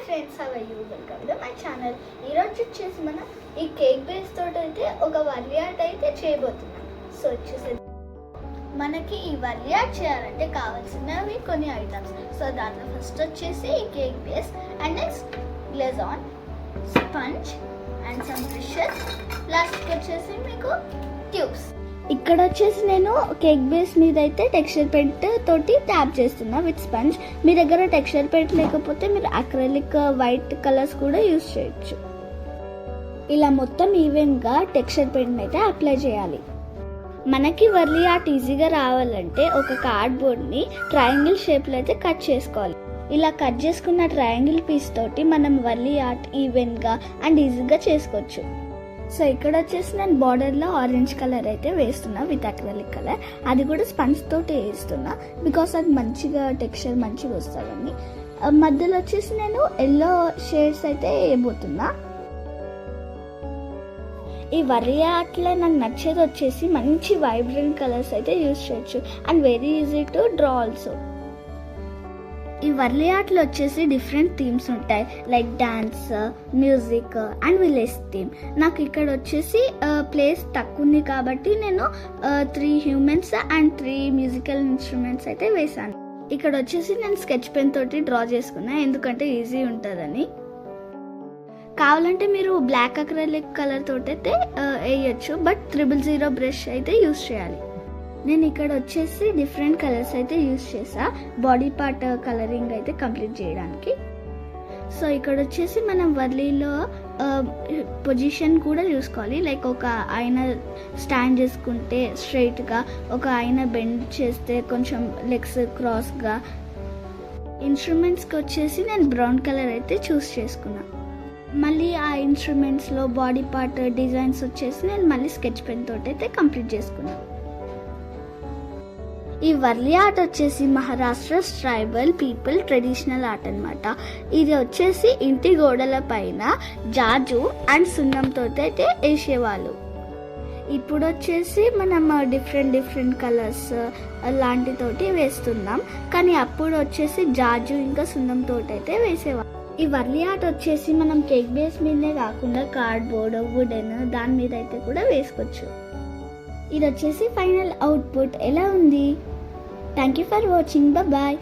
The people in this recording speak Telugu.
Friends, how are you? Welcome to my channel. ఈరోజు వచ్చేసి మనం ఈ కేక్ బేస్ తోటి అయితే ఒక వర్లీ ఆర్ట్ అయితే చేయబోతున్నాం. సో వచ్చేసి మనకి ఈ వర్లీ ఆర్ట్ చేయాలంటే కావాల్సినవి కొన్ని ఐటమ్స్. సో దాంట్లో ఫస్ట్ వచ్చేసి ఈ కేక్ బేస్ అండ్ నెక్స్ట్ గ్లెజాన్, స్పంజ్ అండ్ సమ్ బ్రషెస్. లాస్ట్కి వచ్చేసి మీకు ట్యూబ్స్. ఇక్కడ వచ్చేసి నేను కేక్ బేస్ మీద అయితే టెక్స్చర్ పెయింట్ తోటి ట్యాప్ చేస్తున్నా విత్ స్పంజ్. మీ దగ్గర టెక్స్చర్ పెయింట్ లేకపోతే మీరు అక్రిలిక్ వైట్ కలర్స్ కూడా యూస్ చేయొచ్చు. ఇలా మొత్తం ఈవెన్గా టెక్స్చర్ పెయింట్ అయితే అప్లై చేయాలి. మనకి వర్లీ ఆర్ట్ ఈజీగా రావాలంటే ఒక కార్డ్బోర్డ్ని ట్రయాంగిల్ షేప్లో అయితే కట్ చేసుకోవాలి. ఇలా కట్ చేసుకున్న ట్రయాంగిల్ పీస్ తోటి మనం వర్లీ ఆర్ట్ ఈవెన్గా అండ్ ఈజీగా చేసుకోవచ్చు. సో ఇక్కడ వచ్చేసి నేను బార్డర్లో ఆరెంజ్ కలర్ అయితే వేస్తున్నా విత్ అక్రిలిక్ కలర్. అది కూడా స్పంజ్ తోటి వేస్తున్నా బికాస్ అది మంచిగా టెక్స్చర్ మంచిగా వస్తుందని. మధ్యలో వచ్చేసి నేను ఎల్లో షేడ్స్ అయితే వేయబోతున్నా. ఈ వర్లీ ఆర్ట్లో నాకు నచ్చేది వచ్చేసి మంచి వైబ్రెంట్ కలర్స్ అయితే యూజ్ చేయొచ్చు and very easy to draw also. ఈ వర్లీ ఆర్ట్లో వచ్చేసి డిఫరెంట్ థీమ్స్ ఉంటాయి, like dance, music and village theme. నాకు ఇక్కడ వచ్చేసి ప్లేస్ తక్కువ ఉంది కాబట్టి నేను 3 హ్యూమన్స్ అండ్ 3 మ్యూజికల్ ఇన్స్ట్రుమెంట్స్ అయితే వేసాను. ఇక్కడ వచ్చేసి నేను స్కెచ్ పెన్ తోటి డ్రా చేసుకున్నా ఎందుకంటే ఈజీ ఉంటుందని. కావాలంటే మీరు బ్లాక్ అక్రిలిక్ కలర్ తోటి అయితే వేయచ్చు, బట్ 000 బ్రష్ అయితే యూస్ చేయాలి. నేను ఇక్కడ వచ్చేసి డిఫరెంట్ కలర్స్ అయితే యూస్ చేసా బాడీ పార్ట్ కలరింగ్ అయితే కంప్లీట్ చేయడానికి. సో ఇక్కడ వచ్చేసి మనం వర్లీలో పొజిషన్ కూడా చూసుకోవాలి. లైక్ ఒక ఆయన స్టాండ్ చేసుకుంటే స్ట్రైట్గా, ఒక ఆయన బెండ్ చేస్తే కొంచెం లెగ్స్ క్రాస్గా. ఇన్స్ట్రుమెంట్స్కి వచ్చేసి నేను బ్రౌన్ కలర్ అయితే చూస్ చేసుకున్నా. మళ్ళీ ఆ ఇన్స్ట్రుమెంట్స్లో బాడీ పార్ట్ డిజైన్స్ వచ్చేసి నేను మళ్ళీ స్కెచ్ పెన్ తోటి అయితే కంప్లీట్ చేసుకున్నాను. ఈ వర్లీ ఆర్ట్ వచ్చేసి Maharashtra tribal people traditional art అనమాట. ఇది వచ్చేసి ఇంటి గోడల పైన జాజు అండ్ సున్నంతో అయితే వేసేవాళ్ళు. ఇప్పుడు వచ్చేసి మనం డిఫరెంట్ కలర్స్ లాంటితోటి వేస్తున్నాం, కానీ అప్పుడు వచ్చేసి జాజు ఇంకా సున్నంతో అయితే వేసేవాళ్ళు. ఈ వర్లీ ఆర్ట్ వచ్చేసి మనం కేక్ బేస్ మీదనే కాకుండా కార్డ్బోర్డ్, వుడెన్ దాని మీద అయితే కూడా వేసుకోవచ్చు. ఇది వచ్చేసి ఫైనల్ అవుట్పుట్ ఎలా ఉంది? Thank you for watching. Bye.